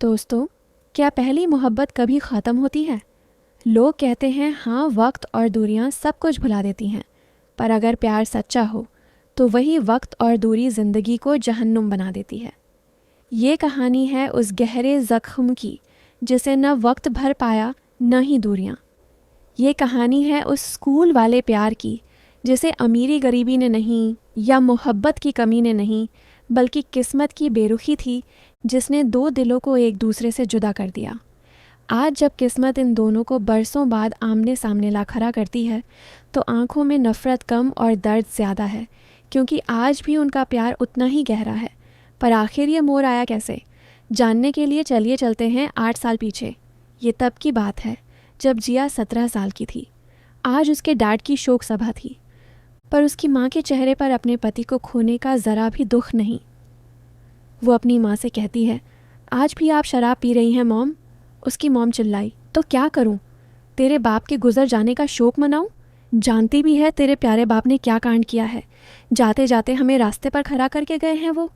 दोस्तों, क्या पहली मोहब्बत कभी ख़त्म होती है? लोग कहते हैं हाँ, वक्त और दूरियां सब कुछ भुला देती हैं, पर अगर प्यार सच्चा हो तो वही वक्त और दूरी ज़िंदगी को जहन्नुम बना देती है। ये कहानी है उस गहरे ज़ख्म की जिसे न वक्त भर पाया न ही दूरियां। ये कहानी है उस स्कूल वाले प्यार की जिसे अमीरी गरीबी ने नहीं, या मोहब्बत की कमी ने नहीं, बल्कि किस्मत की बेरुखी थी जिसने दो दिलों को एक दूसरे से जुदा कर दिया। आज जब किस्मत इन दोनों को बरसों बाद आमने सामने ला खड़ा करती है तो आंखों में नफ़रत कम और दर्द ज़्यादा है, क्योंकि आज भी उनका प्यार उतना ही गहरा है। पर आखिर ये मोड़ आया कैसे, जानने के लिए चलिए चलते हैं 8 साल पीछे। ये तब की बात है जब जिया 17 साल की थी। आज उसके डैड की शोक सभा थी, पर उसकी माँ के चेहरे पर अपने पति को खोने का ज़रा भी दुख नहीं। वो अपनी माँ से कहती है, आज भी आप शराब पी रही हैं मॉम? उसकी मॉम चिल्लाई, तो क्या करूं? तेरे बाप के गुजर जाने का शोक मनाऊं? जानती भी है तेरे प्यारे बाप ने क्या कांड किया है। जाते जाते हमें रास्ते पर खड़ा करके गए हैं, वो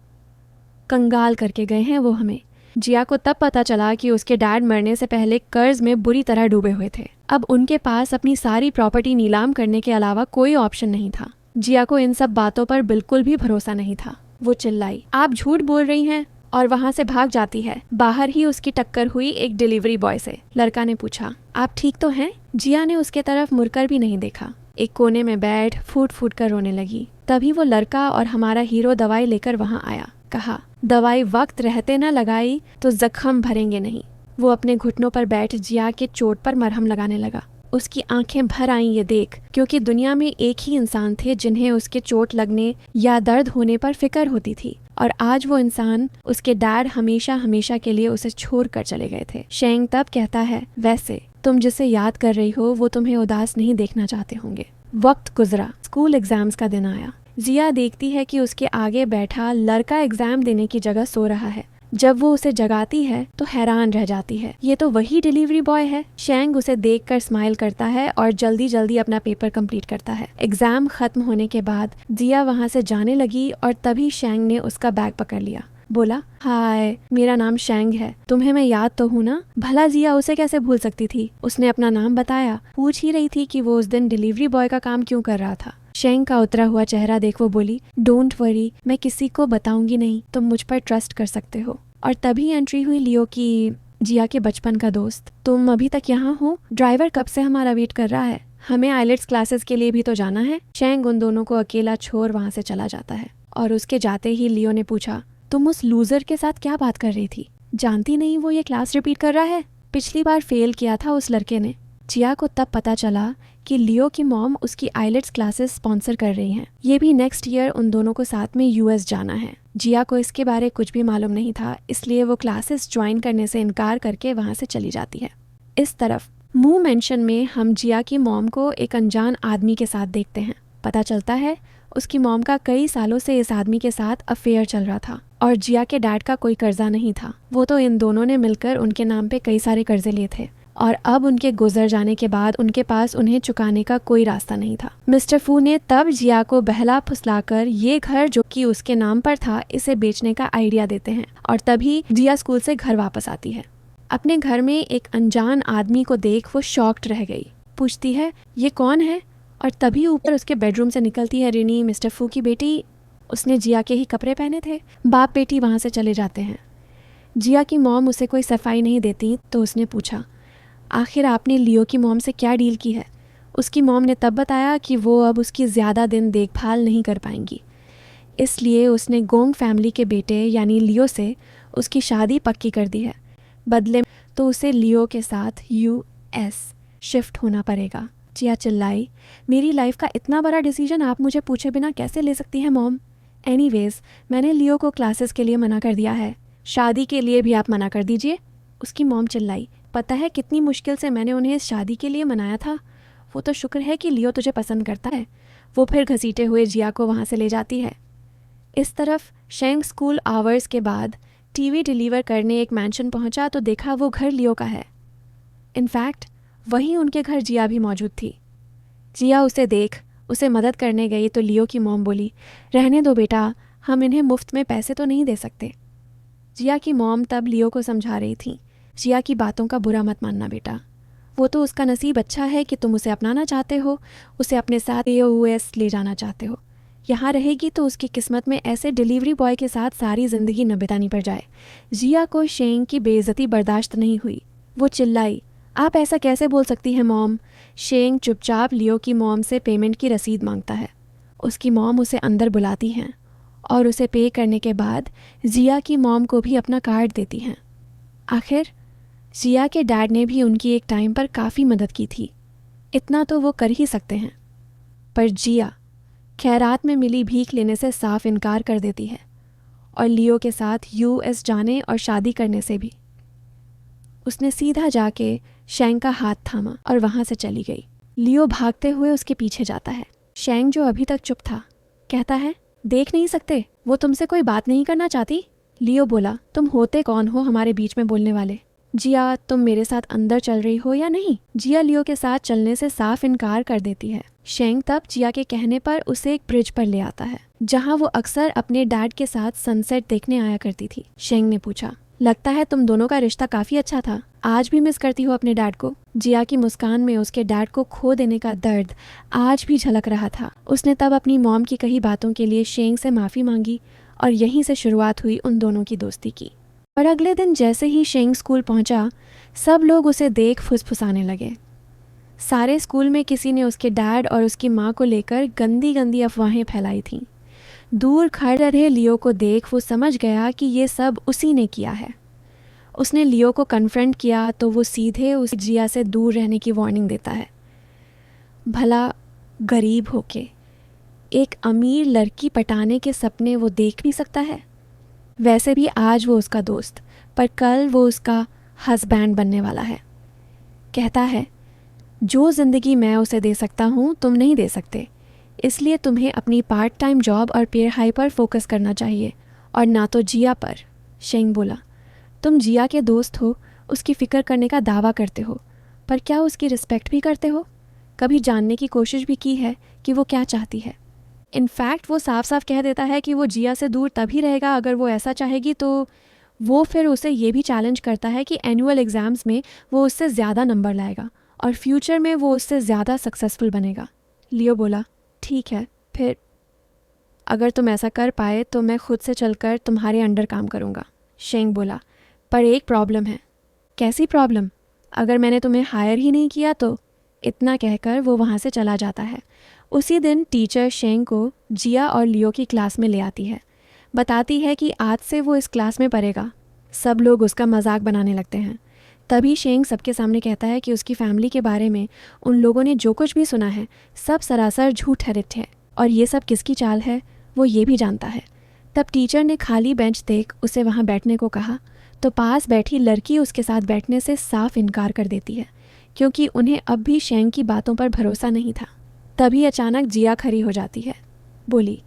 कंगाल करके गए हैं वो हमें। जिया को तब पता चला कि उसके डैड मरने से पहले कर्ज में बुरी तरह डूबे हुए थे। अब उनके पास अपनी सारी प्रॉपर्टी नीलाम करने के अलावा कोई ऑप्शन नहीं था। जिया को इन सब बातों पर बिल्कुल भी भरोसा नहीं था। वो चिल्लाई, आप झूठ बोल रही हैं, और वहां से भाग जाती है। बाहर ही उसकी टक्कर हुई एक डिलीवरी बॉय से। लड़का ने पूछा, आप ठीक तो हैं? जिया ने उसके तरफ मुड़कर भी नहीं देखा। एक कोने में बैठ फूट फूट कर रोने लगी। तभी वो लड़का और हमारा हीरो दवाई लेकर वहां आया। कहा, दवाई वक्त रहते न लगाई तो जख्म भरेंगे नहीं। वो अपने घुटनों पर बैठ जिया के चोट पर मरहम लगाने लगा। उसकी आंखें भर आईं ये देख, क्योंकि दुनिया में एक ही इंसान थे जिन्हें उसके चोट लगने या दर्द होने पर फिक्र होती थी, और आज वो इंसान, उसके डैड, हमेशा हमेशा के लिए उसे छोड़ कर चले गए थे। शेंग तब कहता है, वैसे तुम जिसे याद कर रही हो वो तुम्हें उदास नहीं देखना चाहते होंगे। वक्त गुजरा, स्कूल एग्जाम्स का दिन आया। जिया देखती है कि उसके आगे बैठा लड़का एग्जाम देने की जगह सो रहा है। जब वो उसे जगाती है तो हैरान रह जाती है, ये तो वही डिलीवरी बॉय है। शेंग उसे देखकर स्माइल करता है और जल्दी जल्दी अपना पेपर कंप्लीट करता है। एग्जाम खत्म होने के बाद जिया वहां से जाने लगी और तभी शेंग ने उसका बैग पकड़ लिया। बोला, हाय, मेरा नाम शेंग है, तुम्हें मैं याद तो हूँ ना? भला जिया उसे कैसे भूल सकती थी। उसने अपना नाम बताया। पूछ ही रही थी कि वो उस दिन डिलीवरी बॉय का काम क्यों कर रहा था। शेंग का उतरा हुआ चेहरा देख वो बोली, डोंट वरी, मैं किसी को बताऊंगी नहीं, तुम मुझ पर ट्रस्ट कर सकते हो। और तभी एंट्री हुई लियो की, जिया के बचपन का दोस्त। तुम अभी तक यहाँ हो? ड्राइवर कब से हमारा वेट कर रहा है, हमें आइलेट्स क्लासेस के लिए भी तो जाना है। शेंग उन दोनों को अकेला छोड़ वहां से चला जाता है, और उसके जाते ही लियो ने पूछा, तुम उस लूजर के साथ क्या बात कर रही थी? जानती नहीं वो ये क्लास रिपीट कर रहा है? पिछली बार फेल किया था उस लड़के ने। जिया को तब पता चला कि लियो की मॉम उसकी आइलेट्स क्लासेस स्पॉन्सर कर रही हैं। ये भी नेक्स्ट ईयर उन दोनों को साथ में यूएस जाना है। जिया को इसके बारे कुछ भी मालूम नहीं था, इसलिए वो क्लासेस ज्वाइन करने से इनकार करके वहां से चली जाती है। इस तरफ मूव मेंशन में हम जिया की मॉम को एक अनजान आदमी के साथ देखते हैं। पता चलता है उसकी मॉम का कई सालों से इस आदमी के साथ अफेयर चल रहा था, और जिया के डैड का कोई कर्जा नहीं था। वो तो इन दोनों ने मिलकर उनके नाम पे कई सारे कर्जे लिए थे, और अब उनके गुजर जाने के बाद उनके पास उन्हें चुकाने का कोई रास्ता नहीं था। मिस्टर फू ने तब जिया को बहला फुसलाकर ये घर जो कि उसके नाम पर था, इसे बेचने का आइडिया देते हैं, और तभी जिया स्कूल से घर वापस आती है। अपने घर में एक अनजान आदमी को देख वो शॉक्ड रह गई। पूछती है, ये कौन है? और तभी ऊपर उसके बेडरूम से निकलती है रिनी, मिस्टर फू की बेटी। उसने जिया के ही कपड़े पहने थे। बाप बेटी वहां से चले जाते हैं। जिया की मॉम उसे कोई सफाई नहीं देती, तो उसने पूछा, आखिर आपने लियो की मॉम से क्या डील की है? उसकी मॉम ने तब बताया कि वो अब उसकी ज़्यादा दिन देखभाल नहीं कर पाएंगी, इसलिए उसने गोंग फैमिली के बेटे यानी लियो से उसकी शादी पक्की कर दी है। बदले तो उसे लियो के साथ यूएस शिफ्ट होना पड़ेगा। जिया चिल्लाई, मेरी लाइफ का इतना बड़ा डिसीजन आप मुझे पूछे बिना कैसे ले सकती हैं मॉम? एनीवेज, मैंने लियो को क्लासेस के लिए मना कर दिया है, शादी के लिए भी आप मना कर दीजिए। उसकी मॉम चिल्लाई, पता है कितनी मुश्किल से मैंने उन्हें इस शादी के लिए मनाया था। वो तो शुक्र है कि लियो तुझे पसंद करता है। वो फिर घसीटे हुए जिया को वहाँ से ले जाती है। इस तरफ शेंग स्कूल आवर्स के बाद टीवी डिलीवर करने एक मैंशन पहुंचा तो देखा वो घर लियो का है। इनफैक्ट वहीं उनके घर जिया भी मौजूद थी। जिया उसे देख उसे मदद करने गई तो लियो की मॉम बोली, रहने दो बेटा, हम इन्हें मुफ्त में पैसे तो नहीं दे सकते। जिया की मॉम तब लियो को समझा रही थी, जिया की बातों का बुरा मत मानना बेटा, वो तो उसका नसीब अच्छा है कि तुम उसे अपनाना चाहते हो, उसे अपने साथ यूएस ले जाना चाहते हो। यहाँ रहेगी तो उसकी किस्मत में ऐसे डिलीवरी बॉय के साथ सारी ज़िंदगी न बितानी पड़ जाए। जिया को शेंग की बेइज्जती बर्दाश्त नहीं हुई। वो चिल्लाई, आप ऐसा कैसे बोल सकती हैं मॉम। शेंग चुपचाप लियो की मॉम से पेमेंट की रसीद मांगता है। उसकी मॉम उसे अंदर बुलाती हैं और उसे पे करने के बाद जिया की मॉम को भी अपना कार्ड देती हैं। आखिर जिया के डैड ने भी उनकी एक टाइम पर काफ़ी मदद की थी, इतना तो वो कर ही सकते हैं। पर जिया खैरात में मिली भीख लेने से साफ इनकार कर देती है और लियो के साथ यूएस जाने और शादी करने से भी। उसने सीधा जाके शेंग का हाथ थामा और वहाँ से चली गई। लियो भागते हुए उसके पीछे जाता है। शेंग जो अभी तक चुप था कहता है, देख नहीं सकते, वो तुमसे कोई बात नहीं करना चाहती। लियो बोला, तुम होते कौन हो हमारे बीच में बोलने वाले। जिया, तुम मेरे साथ अंदर चल रही हो या नहीं। जिया लियो के साथ चलने से साफ इनकार कर देती है। शेंग तब जिया के कहने पर उसे एक ब्रिज पर ले आता है जहाँ वो अक्सर अपने डैड के साथ सनसेट देखने आया करती थी। शेंग ने पूछा, लगता है तुम दोनों का रिश्ता काफी अच्छा था, आज भी मिस करती हो अपने डैड को। जिया की मुस्कान में उसके डैड को खो देने का दर्द आज भी झलक रहा था। उसने तब अपनी मॉम की कही बातों के लिए शेंग से माफ़ी मांगी और यहीं से शुरुआत हुई उन दोनों की दोस्ती की। और अगले दिन जैसे ही शेंग स्कूल पहुंचा, सब लोग उसे देख फुसफुसाने लगे। सारे स्कूल में किसी ने उसके डैड और उसकी माँ को लेकर गंदी गंदी अफवाहें फैलाई थीं। दूर खड़े रहे लियो को देख वो समझ गया कि ये सब उसी ने किया है। उसने लियो को कन्फ्रंट किया तो वो सीधे उस जिया से दूर रहने की वार्निंग देता है। भला गरीब होके एक अमीर लड़की पटाने के सपने वो देख भी सकता है। वैसे भी आज वो उसका दोस्त, पर कल वो उसका हस्बैंड बनने वाला है। कहता है, जो ज़िंदगी मैं उसे दे सकता हूँ तुम नहीं दे सकते, इसलिए तुम्हें अपनी पार्ट टाइम जॉब और पेयर हाई पर फोकस करना चाहिए और ना तो जिया पर। शेंग बोला, तुम जिया के दोस्त हो, उसकी फ़िक्र करने का दावा करते हो, पर क्या उसकी रिस्पेक्ट भी करते हो? कभी जानने की कोशिश भी की है कि वो क्या चाहती है? इनफैक्ट वो साफ साफ कह देता है कि वो जिया से दूर तभी रहेगा अगर वो ऐसा चाहेगी। तो वो फिर उसे ये भी चैलेंज करता है कि एनुअल एग्ज़ाम्स में वो उससे ज़्यादा नंबर लाएगा और फ्यूचर में वो उससे ज़्यादा सक्सेसफुल बनेगा। लियो बोला, ठीक है, फिर अगर तुम ऐसा कर पाए तो मैं खुद से चलकर तुम्हारे अंडर काम करूँगा। शेंग बोला, पर एक प्रॉब्लम है। कैसी प्रॉब्लम? अगर मैंने तुम्हें हायर ही नहीं किया तो। इतना कहकर वो वहाँ से चला जाता है। उसी दिन टीचर शेंग को जिया और लियो की क्लास में ले आती है। बताती है कि आज से वो इस क्लास में पढ़ेगा। सब लोग उसका मजाक बनाने लगते हैं। तभी शेंग सबके सामने कहता है कि उसकी फैमिली के बारे में उन लोगों ने जो कुछ भी सुना है सब सरासर झूठ है और ये सब किसकी चाल है वो ये भी जानता है। तब टीचर ने खाली बेंच देख उसे वहाँ बैठने को कहा तो पास बैठी लड़की उसके साथ बैठने से साफ इनकार कर देती है, क्योंकि उन्हें अब भी शेंग की बातों पर भरोसा नहीं था। तभी अचानक जिया खड़ी हो जाती है। बोली,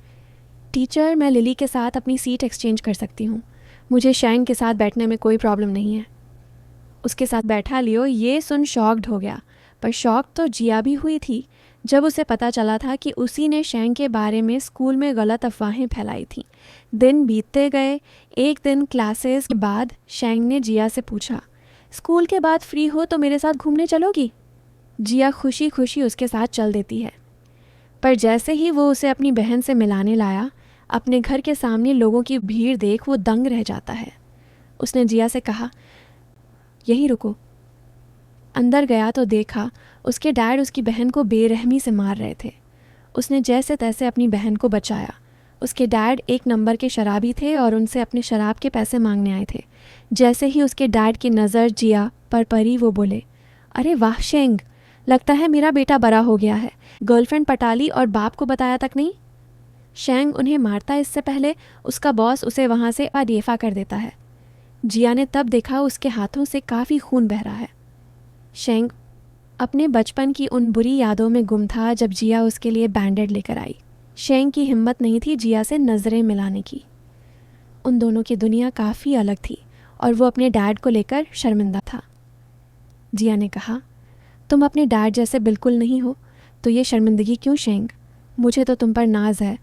टीचर, मैं लिली के साथ अपनी सीट एक्सचेंज कर सकती हूँ, मुझे शेंग के साथ बैठने में कोई प्रॉब्लम नहीं है। उसके साथ बैठा लियो ये सुन शॉक्ड हो गया, पर शॉक तो जिया भी हुई थी जब उसे पता चला था कि उसी ने शेंग के बारे में स्कूल में गलत अफवाहें फैलाई थीं। दिन बीतते गए। एक दिन क्लासेस के बाद शेंग ने जिया से पूछा, स्कूल के बाद फ्री हो तो मेरे साथ घूमने चलोगी? जिया खुशी खुशी उसके साथ चल देती है, पर जैसे ही वो उसे अपनी बहन से मिलाने लाया, अपने घर के सामने लोगों की भीड़ देख वो दंग रह जाता है। उसने जिया से कहा, यहीं रुको। अंदर गया तो देखा उसके डैड उसकी बहन को बेरहमी से मार रहे थे। उसने जैसे तैसे अपनी बहन को बचाया। उसके डैड एक नंबर के शराबी थे और उनसे अपने शराब के पैसे मांगने आए थे। जैसे ही उसके डैड की नज़र जिया पर पड़ी वो बोले, अरे वाह शेंग, लगता है मेरा बेटा बड़ा हो गया है, गर्लफ्रेंड पटा ली और बाप को बताया तक नहीं। शेंग उन्हें मारता इससे पहले उसका बॉस उसे वहाँ से अडेफा कर देता है। जिया ने तब देखा उसके हाथों से काफ़ी खून बह रहा है। शेंग अपने बचपन की उन बुरी यादों में गुम था जब जिया उसके लिए बैंडेड लेकर आई। शेंग की हिम्मत नहीं थी जिया से नज़रें मिलाने की। उन दोनों की दुनिया काफ़ी अलग थी और वो अपने डैड को लेकर शर्मिंदा था। जिया ने कहा, तुम अपने डैड जैसे बिल्कुल नहीं हो, तो ये शर्मिंदगी क्यों शेंग? मुझे तो तुम पर नाज है।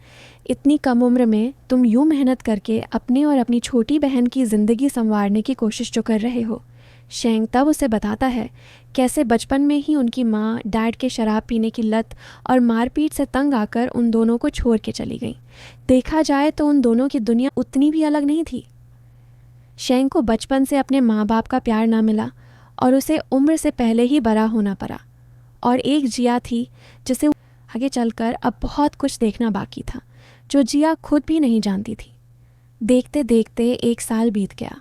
इतनी कम उम्र में तुम यूँ मेहनत करके अपने और अपनी छोटी बहन की ज़िंदगी संवारने की कोशिश जो कर रहे हो। शेंग तब उसे बताता है कैसे बचपन में ही उनकी माँ डैड के शराब पीने की लत और मारपीट से तंग आकर उन दोनों को छोड़ के चली गई। देखा जाए तो उन दोनों की दुनिया उतनी भी अलग नहीं थी। शेंग को बचपन से अपने माँ बाप का प्यार ना मिला और उसे उम्र से पहले ही बड़ा होना पड़ा। और एक जिया थी जिसे आगे चलकर अब बहुत कुछ देखना बाकी था, जो जिया खुद भी नहीं जानती थी। देखते देखते 1 साल बीत गया।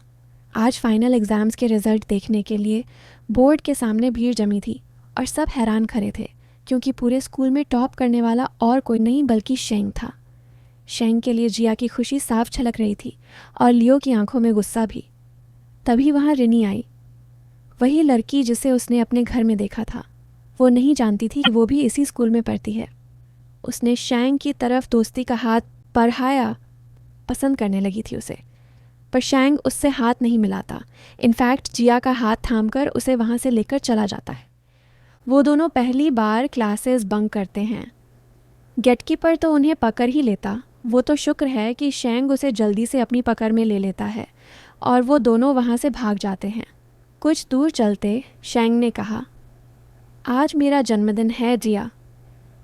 आज फाइनल एग्ज़ाम्स के रिज़ल्ट देखने के लिए बोर्ड के सामने भीड़ जमी थी और सब हैरान खड़े थे, क्योंकि पूरे स्कूल में टॉप करने वाला और कोई नहीं बल्कि शेंग था। शेंग के लिए जिया की खुशी साफ झलक रही थी और लियो की आंखों में गुस्सा भी। तभी वहाँ रिनी आई, वही लड़की जिसे उसने अपने घर में देखा था। वो नहीं जानती थी कि वो भी इसी स्कूल में पढ़ती है। उसने शेंग की तरफ दोस्ती का हाथ बढ़ाया, पसंद करने लगी थी उसे, पर शेंग उससे हाथ नहीं मिलाता। इनफैक्ट जिया का हाथ थामकर उसे वहाँ से लेकर चला जाता है। वो दोनों पहली बार क्लासेस बंक करते हैं। गेटकीपर तो उन्हें पकड़ ही लेता। वो तो शुक्र है कि शेंग उसे जल्दी से अपनी पकड़ में ले लेता है और वो दोनों वहाँ से भाग जाते हैं। कुछ दूर चलते शेंग ने कहा, आज मेरा जन्मदिन है जिया।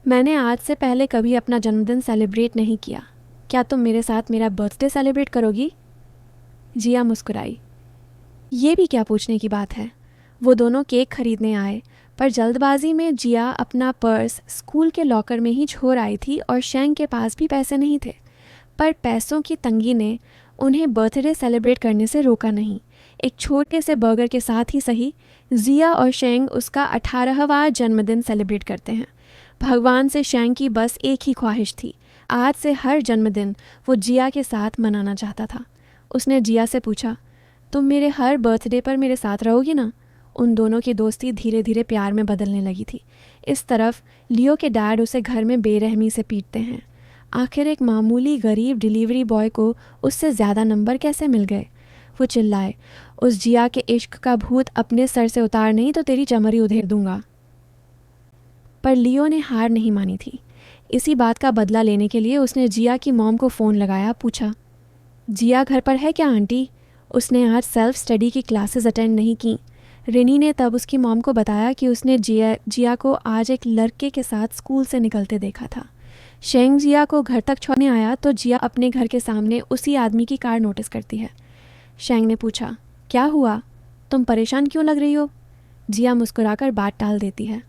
मैंने आज से पहले कभी अपना जन्मदिन सेलिब्रेट नहीं किया। क्या तुम मेरे साथ मेरा बर्थडे सेलिब्रेट करोगी? जिया मुस्कुराई। ये भी क्या पूछने की बात है। वो दोनों केक खरीदने आए, पर जल्दबाजी में जिया अपना पर्स स्कूल के लॉकर में ही छोड़ आई थी और शेंग के पास भी पैसे नहीं थे। पर पैसों की तंगी ने उन्हें बर्थडे सेलिब्रेट करने से रोका नहीं। एक छोटे से बर्गर के साथ ही सही, जिया और शेंग उसका 18वां जन्मदिन सेलिब्रेट करते हैं। भगवान से शेंग की बस एक ही ख्वाहिश थी, आज से हर जन्मदिन वो जिया के साथ मनाना चाहता था। उसने जिया से पूछा, तुम मेरे हर बर्थडे पर मेरे साथ रहोगी ना? उन दोनों की दोस्ती धीरे धीरे प्यार में बदलने लगी थी। इस तरफ लियो के डैड उसे घर में बेरहमी से पीटते हैं। आखिर एक मामूली गरीब डिलीवरी बॉय को उससे ज़्यादा नंबर कैसे मिल गए? वो चिल्लाए, उस जिया के इश्क का भूत अपने सर से उतार नहीं तो तेरी चमड़ी उधेड़ दूंगा। पर लियो ने हार नहीं मानी थी। इसी बात का बदला लेने के लिए उसने जिया की मॉम को फ़ोन लगाया। पूछा, जिया घर पर है क्या आंटी? उसने आज सेल्फ स्टडी की क्लासेस अटेंड नहीं की। रिनी ने तब उसकी मॉम को बताया कि उसने जिया को आज एक लड़के के साथ स्कूल से निकलते देखा था। शेंग जिया को घर तक छोड़ने आया तो जिया अपने घर के सामने उसी आदमी की कार नोटिस करती है। शेंग ने पूछा, क्या हुआ? तुम परेशान क्यों लग रही हो? जिया मुस्कुराकर बात टाल देती है,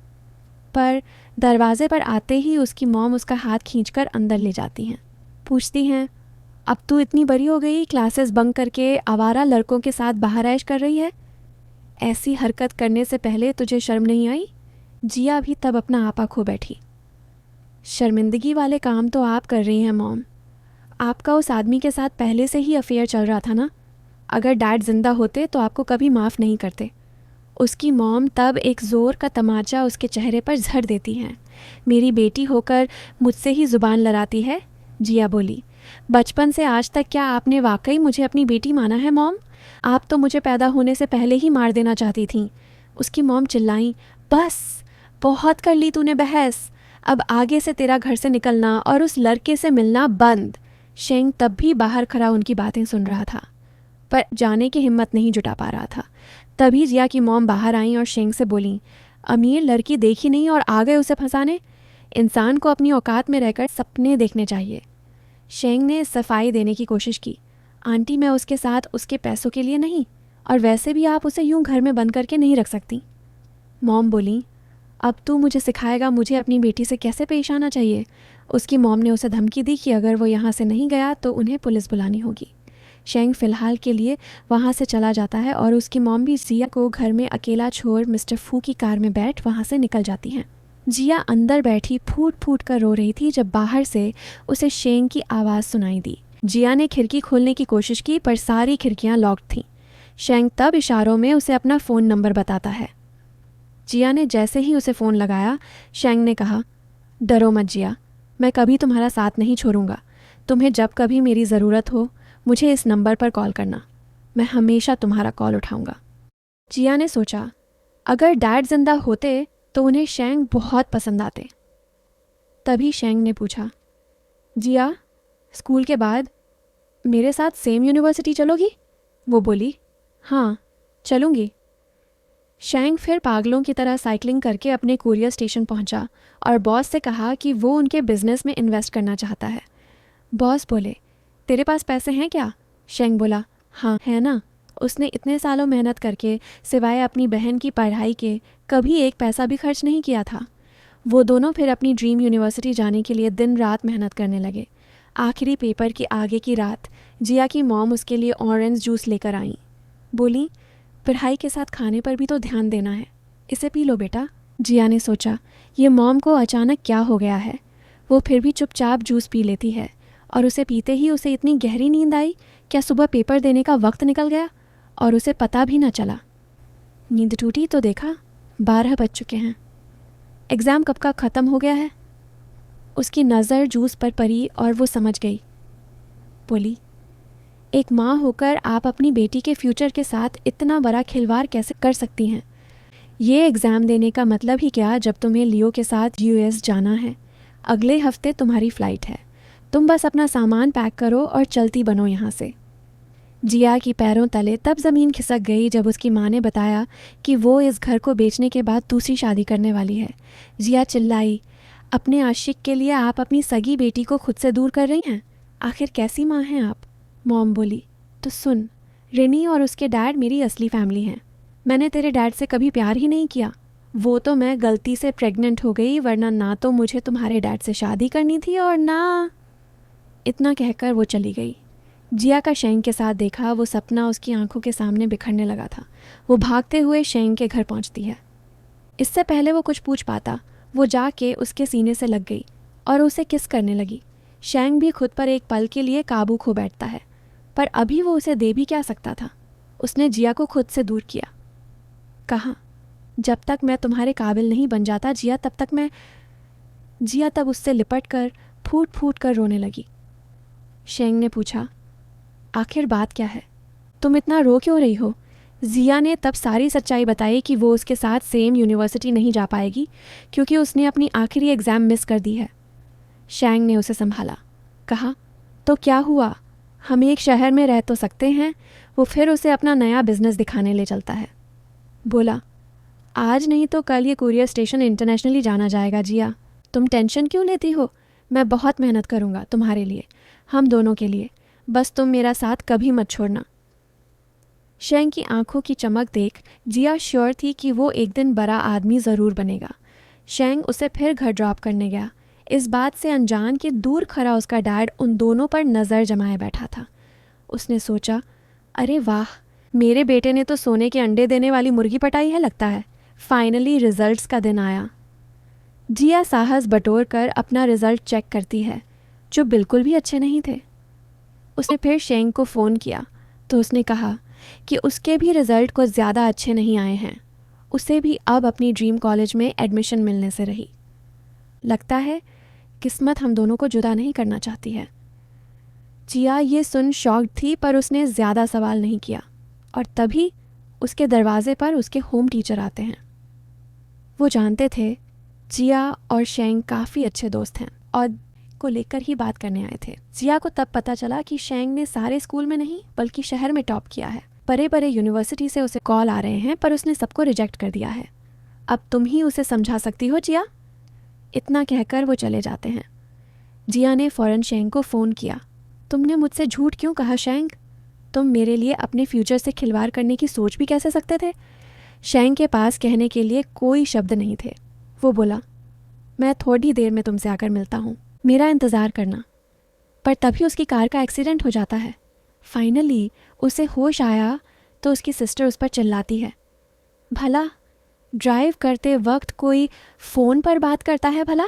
पर दरवाजे पर आते ही उसकी मॉम उसका हाथ खींचकर अंदर ले जाती हैं। पूछती हैं, अब तू इतनी बड़ी हो गई, क्लासेस बंक करके आवारा लड़कों के साथ बाहर ऐश कर रही है? ऐसी हरकत करने से पहले तुझे शर्म नहीं आई? जिया भी तब अपना आपा खो बैठी। शर्मिंदगी वाले काम तो आप कर रही हैं मॉम। आपका उस आदमी के साथ पहले से ही अफेयर चल रहा था ना। अगर डैड जिंदा होते तो आपको कभी माफ़ नहीं करते। उसकी मॉम तब एक ज़ोर का तमाचा उसके चेहरे पर झड़ देती हैं। मेरी बेटी होकर मुझसे ही ज़ुबान लड़ाती है, जिया बोली। बचपन से आज तक क्या आपने वाकई मुझे अपनी बेटी माना है मॉम? आप तो मुझे पैदा होने से पहले ही मार देना चाहती थीं। उसकी मॉम चिल्लाई, बस बहुत कर ली तूने बहस। अब आगे से तेरा घर से निकलना और उस लड़के से मिलना बंद। शेंग तब भी बाहर खड़ा उनकी बातें सुन रहा था, पर जाने की हिम्मत नहीं जुटा पा रहा था। तभी जिया की मॉम बाहर आई और शेंग से बोली, अमीर लड़की देखी नहीं और आ गए उसे फंसाने। इंसान को अपनी औकात में रहकर सपने देखने चाहिए। शेंग ने सफाई देने की कोशिश की, आंटी मैं उसके साथ उसके पैसों के लिए नहीं, और वैसे भी आप उसे यूं घर में बंद करके नहीं रख सकती। मॉम बोली, अब तू मुझे सिखाएगा मुझे अपनी बेटी से कैसे पेश आना चाहिए। उसकी मॉम ने उसे धमकी दी कि अगर वो यहाँ से नहीं गया तो उन्हें पुलिस बुलानी होगी। शेंग फ़िलहाल के लिए वहाँ से चला जाता है और उसकी मॉम भी जिया को घर में अकेला छोड़ मिस्टर फू की कार में बैठ वहाँ से निकल जाती हैं। जिया अंदर बैठी फूट फूट कर रो रही थी जब बाहर से उसे शेंग की आवाज़ सुनाई दी। जिया ने खिड़की खोलने की कोशिश की, पर सारी खिड़कियाँ लॉक्ड थीं। शेंग तब इशारों में उसे अपना फ़ोन नंबर बताता है। जिया ने जैसे ही उसे फ़ोन लगाया, शेंग ने कहा, डरो मत जिया, मैं कभी तुम्हारा साथ नहीं छोड़ूंगा। तुम्हें जब कभी मेरी ज़रूरत हो मुझे इस नंबर पर कॉल करना, मैं हमेशा तुम्हारा कॉल उठाऊंगा। जिया ने सोचा, अगर डैड जिंदा होते तो उन्हें शेंग बहुत पसंद आते। तभी शेंग ने पूछा, जिया, स्कूल के बाद मेरे साथ सेम यूनिवर्सिटी चलोगी? वो बोली, हाँ चलूँगी। शेंग फिर पागलों की तरह साइकिलिंग करके अपने कुरियर स्टेशन पहुंचा और बॉस से कहा कि वो उनके बिजनेस में इन्वेस्ट करना चाहता है। बॉस बोले, तेरे पास पैसे हैं क्या? शेंग बोला, हाँ है ना। उसने इतने सालों मेहनत करके सिवाय अपनी बहन की पढ़ाई के कभी एक पैसा भी खर्च नहीं किया था। वो दोनों फिर अपनी ड्रीम यूनिवर्सिटी जाने के लिए दिन रात मेहनत करने लगे। आखिरी पेपर की आगे की रात जिया की मॉम उसके लिए ऑरेंज जूस लेकर आई। बोली, पढ़ाई के साथ खाने पर भी तो ध्यान देना है, इसे पी लो बेटा। जिया ने सोचा, ये मॉम को अचानक क्या हो गया है। वो फिर भी चुपचाप जूस पी लेती है और उसे पीते ही उसे इतनी गहरी नींद आई, क्या सुबह पेपर देने का वक्त निकल गया और उसे पता भी न चला। नींद टूटी तो देखा 12 बज चुके हैं। एग्ज़ाम कब का ख़त्म हो गया है। उसकी नज़र जूस पर पड़ी और वो समझ गई। बोली, एक माँ होकर आप अपनी बेटी के फ्यूचर के साथ इतना बड़ा खिलवाड़ कैसे कर सकती हैं? ये एग्ज़ाम देने का मतलब ही क्या जब तुम्हें लियो के साथ यूएस जाना है। अगले हफ्ते तुम्हारी फ़्लाइट है। तुम बस अपना सामान पैक करो और चलती बनो यहाँ से। जिया की पैरों तले तब ज़मीन खिसक गई जब उसकी माँ ने बताया कि वो इस घर को बेचने के बाद दूसरी शादी करने वाली है। जिया चिल्लाई, अपने आशिक के लिए आप अपनी सगी बेटी को खुद से दूर कर रही हैं? आखिर कैसी माँ हैं आप? मॉम बोली, तो सुन, रिनी और उसके डैड मेरी असली फैमिली हैं। मैंने तेरे डैड से कभी प्यार ही नहीं किया। वो तो मैं गलती से प्रेग्नेंट हो गई, वरना ना तो मुझे तुम्हारे डैड से शादी करनी थी और ना। इतना कहकर वो चली गई। जिया का शेंग के साथ देखा वो सपना उसकी आंखों के सामने बिखरने लगा था। वो भागते हुए शेंग के घर पहुंचती है। इससे पहले वो कुछ पूछ पाता, वो जाके उसके सीने से लग गई और उसे किस करने लगी। शेंग भी खुद पर एक पल के लिए काबू खो बैठता है, पर अभी वो उसे दे भी क्या सकता था। उसने जिया को खुद से दूर किया। कहा, जब तक मैं तुम्हारे काबिल नहीं बन जाता जिया, जिया तब उससे लिपट कर फूट फूट कर रोने लगी। शेंग ने पूछा, आखिर बात क्या है? तुम इतना रो क्यों रही हो? जिया ने तब सारी सच्चाई बताई कि वो उसके साथ सेम यूनिवर्सिटी नहीं जा पाएगी क्योंकि उसने अपनी आखिरी एग्ज़ाम मिस कर दी है। शेंग ने उसे संभाला। कहा, तो क्या हुआ? हम एक शहर में रह तो सकते हैं। वो फिर उसे अपना नया बिजनेस दिखाने ले चलता है। बोला, आज नहीं तो कल ये कुरियर स्टेशन इंटरनेशनली जाना जाएगा जिया। तुम टेंशन क्यों लेती हो? मैं बहुत मेहनत करूँगा तुम्हारे लिए, हम दोनों के लिए। बस तुम मेरा साथ कभी मत छोड़ना। शेंग की आंखों की चमक देख जिया श्योर थी कि वो एक दिन बड़ा आदमी ज़रूर बनेगा। शेंग उसे फिर घर ड्रॉप करने गया, इस बात से अनजान कि दूर खड़ा उसका डैड उन दोनों पर नज़र जमाए बैठा था। उसने सोचा, अरे वाह, मेरे बेटे ने तो सोने के अंडे देने वाली मुर्गी पटाई है लगता है। फाइनली रिजल्ट्स का दिन आया। जिया साहस बटोर कर अपना रिज़ल्ट चेक करती है, जो बिल्कुल भी अच्छे नहीं थे। उसने फिर शेंग को फ़ोन किया तो उसने कहा कि उसके भी रिज़ल्ट कुछ ज़्यादा अच्छे नहीं आए हैं। उसे भी अब अपनी ड्रीम कॉलेज में एडमिशन मिलने से रही। लगता है किस्मत हम दोनों को जुदा नहीं करना चाहती है। जिया ये सुन शॉक्ड थी, पर उसने ज़्यादा सवाल नहीं किया और तभी उसके दरवाजे पर उसके होम टीचर आते हैं। वो जानते थे जिया और शेंग काफ़ी अच्छे दोस्त हैं और को लेकर ही बात करने आए थे। जिया को तब पता चला कि शेंग ने सारे स्कूल में नहीं बल्कि शहर में टॉप किया है। बड़े बड़े यूनिवर्सिटी से उसे कॉल आ रहे हैं, पर उसने सबको रिजेक्ट कर दिया है। अब तुम ही उसे समझा सकती हो जिया। इतना कहकर वो चले जाते हैं। जिया ने फ़ौरन शेंग को फ़ोन किया। तुमने मुझसे झूठ क्यों कहा शेंग? तुम मेरे लिए अपने फ्यूचर से खिलवाड़ करने की सोच भी कैसे सकते थे? शेंग के पास कहने के लिए कोई शब्द नहीं थे। वो बोला, मैं थोड़ी देर में तुमसे आकर मिलता हूँ, मेरा इंतज़ार करना। पर तभी उसकी कार का एक्सीडेंट हो जाता है। फाइनली उसे होश आया तो उसकी सिस्टर उस पर चिल्लाती है, भला ड्राइव करते वक्त कोई फ़ोन पर बात करता है भला?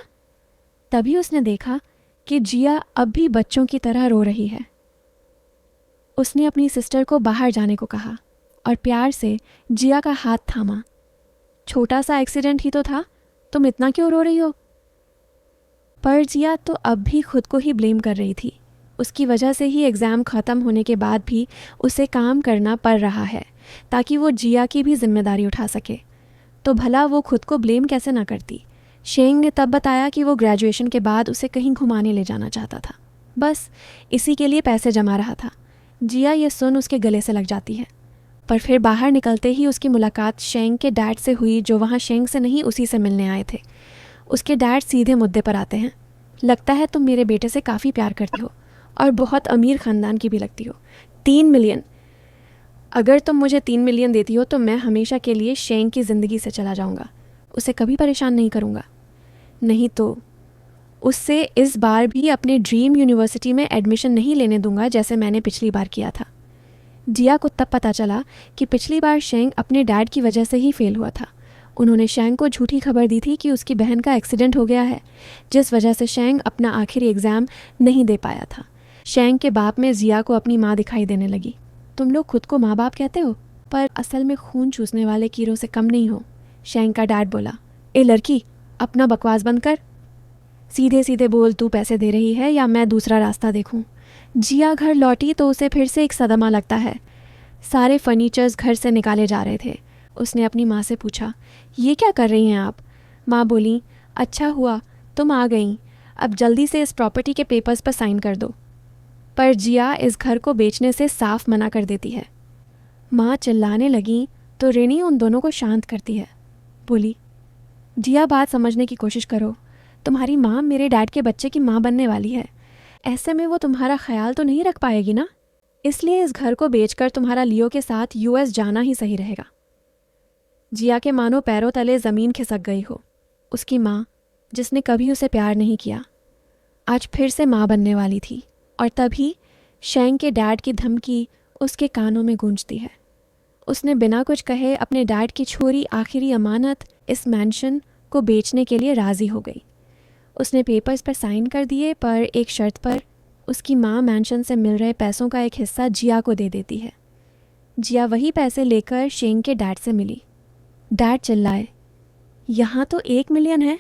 तभी उसने देखा कि जिया अब भी बच्चों की तरह रो रही है। उसने अपनी सिस्टर को बाहर जाने को कहा और प्यार से जिया का हाथ थामा। छोटा सा एक्सीडेंट ही तो था, तुम इतना क्यों रो रही हो? पर जिया तो अब भी खुद को ही ब्लेम कर रही थी। उसकी वजह से ही एग्ज़ाम ख़त्म होने के बाद भी उसे काम करना पड़ रहा है ताकि वो जिया की भी जिम्मेदारी उठा सके। तो भला वो खुद को ब्लेम कैसे ना करती? शेंग ने तब बताया कि वो ग्रेजुएशन के बाद उसे कहीं घुमाने ले जाना चाहता था, बस इसी के लिए पैसे जमा रहा था। जिया ये सुन उसके गले से लग जाती है। पर फिर बाहर निकलते ही उसकी मुलाकात शेंग के डैड से हुई, जो वहाँ शेंग से नहीं उसी से मिलने आए थे। उसके डैड सीधे मुद्दे पर आते हैं। लगता है तुम मेरे बेटे से काफ़ी प्यार करती हो और बहुत अमीर ख़ानदान की भी लगती हो। 3 मिलियन, अगर तुम मुझे 3 मिलियन देती हो तो मैं हमेशा के लिए शेंग की ज़िंदगी से चला जाऊँगा, उसे कभी परेशान नहीं करूँगा। नहीं तो उससे इस बार भी अपने ड्रीम यूनिवर्सिटी में एडमिशन नहीं लेने दूंगा जैसे मैंने पिछली बार किया था। जिया को तब पता चला कि पिछली बार शेंग अपने डैड की वजह से ही फेल हुआ था। उन्होंने शेंग को झूठी खबर दी थी कि उसकी बहन का एक्सीडेंट हो गया है, जिस वजह से शेंग अपना आखिरी एग्ज़ाम नहीं दे पाया था। शेंग के बाप में जिया को अपनी माँ दिखाई देने लगी। तुम लोग खुद को माँ बाप कहते हो, पर असल में खून चूसने वाले कीड़ों से कम नहीं हो, शेंग का डैड बोला। ए लड़की, अपना बकवास बंद कर, सीधे सीधे बोल, तू पैसे दे रही है या मैं दूसरा रास्ता देखूं। जिया घर लौटी तो उसे फिर से एक सदमा लगता है। सारे फर्नीचर्स घर से निकाले जा रहे थे। उसने अपनी माँ से पूछा, ये क्या कर रही हैं आप? माँ बोली, अच्छा हुआ तुम आ गईं, अब जल्दी से इस प्रॉपर्टी के पेपर्स पर साइन कर दो। पर जिया इस घर को बेचने से साफ मना कर देती है। माँ चिल्लाने लगी तो रेनी उन दोनों को शांत करती है। बोली, जिया बात समझने की कोशिश करो, तुम्हारी माँ मेरे डैड के बच्चे की माँ बनने वाली है, ऐसे में वो तुम्हारा ख्याल तो नहीं रख पाएगी ना, इसलिए इस घर को बेचकर तुम्हारा लियो के साथ यूएस जाना ही सही रहेगा। जिया के मानो पैरों तले ज़मीन खिसक गई हो। उसकी माँ, जिसने कभी उसे प्यार नहीं किया, आज फिर से माँ बनने वाली थी। और तभी शेंग के डैड की धमकी उसके कानों में गूंजती है। उसने बिना कुछ कहे अपने डैड की छोरी आखिरी अमानत, इस मैंशन को बेचने के लिए राज़ी हो गई। उसने पेपर्स पर साइन कर दिए, पर एक शर्त पर। उसकी माँ मैंशन से मिल रहे पैसों का एक हिस्सा जिया को दे देती है। जिया वही पैसे लेकर शेंग के डैड से मिली। डैड चिल्लाए, यहाँ तो 1 मिलियन है,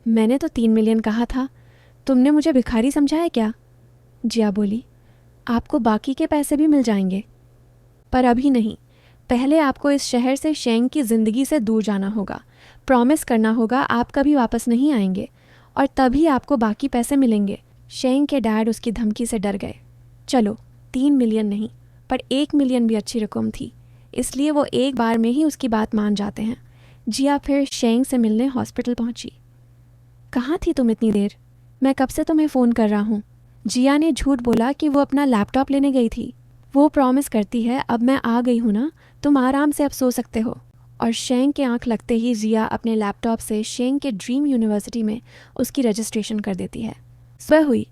मैंने तो 3 मिलियन कहा था, तुमने मुझे भिखारी समझा है क्या? जिया बोली, आपको बाकी के पैसे भी मिल जाएंगे, पर अभी नहीं। पहले आपको इस शहर से शेंग की ज़िंदगी से दूर जाना होगा। प्रॉमिस करना होगा आप कभी वापस नहीं आएंगे, और तभी आपको बाकी पैसे मिलेंगे। शेंग के डैड उसकी धमकी से डर गए। चलो 3 मिलियन नहीं, पर 1 मिलियन भी अच्छी रकम थी, इसलिए वो एक बार में ही उसकी बात मान जाते हैं। जिया फिर शेंग से मिलने हॉस्पिटल पहुंची। कहाँ थी तुम इतनी देर? मैं कब से तुम्हें फ़ोन कर रहा हूँ। जिया ने झूठ बोला कि वो अपना लैपटॉप लेने गई थी। वो प्रॉमिस करती है, अब मैं आ गई हूँ ना, तुम आराम से अब सो सकते हो। और शेंग के आंख लगते ही जिया अपने लैपटॉप से शेंग के ड्रीम यूनिवर्सिटी में उसकी रजिस्ट्रेशन कर देती है। सुबह हुई।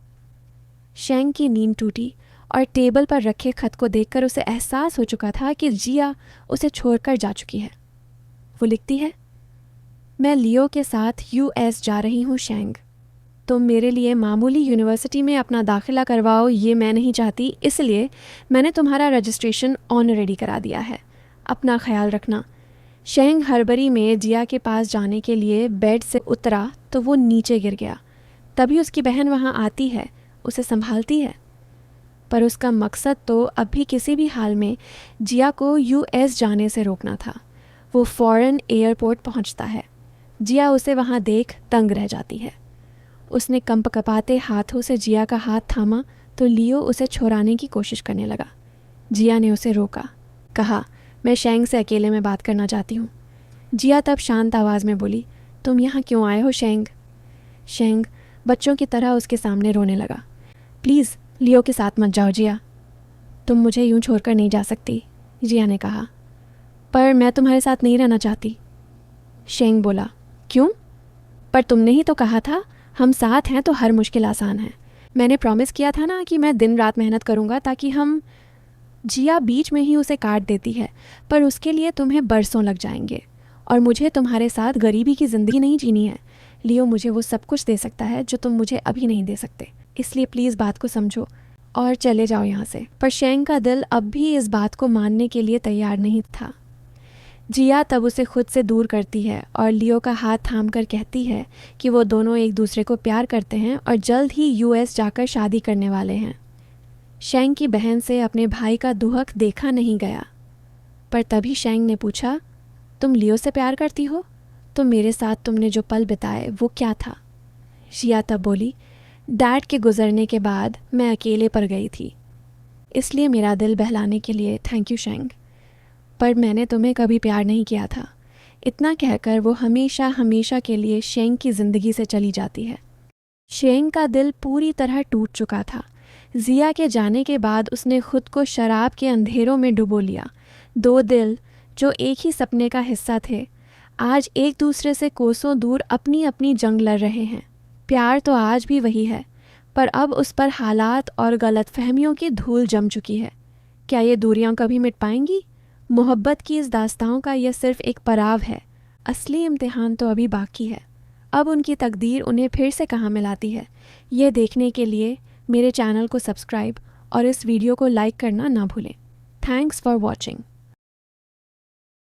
शेंग की नींद टूटी और टेबल पर रखे खत को देखकर उसे एहसास हो चुका था कि जिया उसे छोड़कर जा चुकी है। वो लिखती है, मैं लियो के साथ यूएस जा रही हूँ शेंग। तुम मेरे लिए मामूली यूनिवर्सिटी में अपना दाखिला करवाओ ये मैं नहीं चाहती, इसलिए मैंने तुम्हारा रजिस्ट्रेशन ऑनरेडी करा दिया है। अपना ख्याल रखना। शेंग हड़बड़ी में जिया के पास जाने के लिए बेड से उतरा तो वो नीचे गिर गया। तभी उसकी बहन वहाँ आती है, उसे संभालती है। पर उसका मकसद तो अब भी किसी भी हाल में जिया को यूएस जाने से रोकना था। वो फ़ौरन एयरपोर्ट पहुँचता है। जिया उसे वहाँ देख तंग रह जाती है। उसने कंपकपाते हाथों से जिया का हाथ थामा तो लियो उसे छुड़ाने की कोशिश करने लगा। जिया ने उसे रोका, कहा, मैं शेंग से अकेले में बात करना चाहती हूँ। जिया तब शांत आवाज़ में बोली, तुम यहाँ क्यों आए हो शेंग? शेंग बच्चों की तरह उसके सामने रोने लगा। प्लीज़ लियो के साथ मत जाओ जिया, तुम मुझे यूं छोड़कर नहीं जा सकती, जिया ने कहा। पर मैं तुम्हारे साथ नहीं रहना चाहती। शेंग बोला, क्यों? पर तुमने ही तो कहा था हम साथ हैं तो हर मुश्किल आसान है। मैंने प्रॉमिस किया था ना कि मैं दिन रात मेहनत करूँगा ताकि हम। जिया बीच में ही उसे काट देती है, पर उसके लिए तुम्हें बरसों लग जाएंगे और मुझे तुम्हारे साथ गरीबी की ज़िंदगी नहीं जीनी है। लियो मुझे वो सब कुछ दे सकता है जो तुम मुझे अभी नहीं दे सकते, इसलिए प्लीज़ बात को समझो और चले जाओ यहाँ से। पर शेंग का दिल अब भी इस बात को मानने के लिए तैयार नहीं था। जिया तब उसे खुद से दूर करती है और लियो का हाथ थामकर कहती है कि वो दोनों एक दूसरे को प्यार करते हैं और जल्द ही यूएस जाकर शादी करने वाले हैं। शेंग की बहन से अपने भाई का दुहक देखा नहीं गया, पर तभी शेंग ने पूछा, तुम लियो से प्यार करती हो? तो मेरे साथ तुमने जो पल बिताए वो क्या था? शिया तब बोली, डैड के गुजरने के बाद मैं अकेले पर गई थी, इसलिए मेरा दिल बहलाने के लिए थैंक यू शेंग। पर मैंने तुम्हें कभी प्यार नहीं किया था। इतना कहकर वो हमेशा हमेशा के लिए शेंग की ज़िंदगी से चली जाती है। शेंग का दिल पूरी तरह टूट चुका था। जिया के जाने के बाद उसने खुद को शराब के अंधेरों में डुबो लिया। दो दिल जो एक ही सपने का हिस्सा थे, आज एक दूसरे से कोसों दूर अपनी अपनी जंग लड़ रहे हैं। प्यार तो आज भी वही है, पर अब उस पर हालात और गलतफहमियों की धूल जम चुकी है। क्या ये दूरियां कभी मिट पाएंगी? मोहब्बत की इस दास्तां का यह सिर्फ एक पड़ाव है, असली इम्तिहान तो अभी बाकी है। अब उनकी तकदीर उन्हें फिर से कहाँ मिलाती है, यह देखने के लिए मेरे चैनल को सब्सक्राइब और इस वीडियो को लाइक करना ना भूलें। Thanks for watching.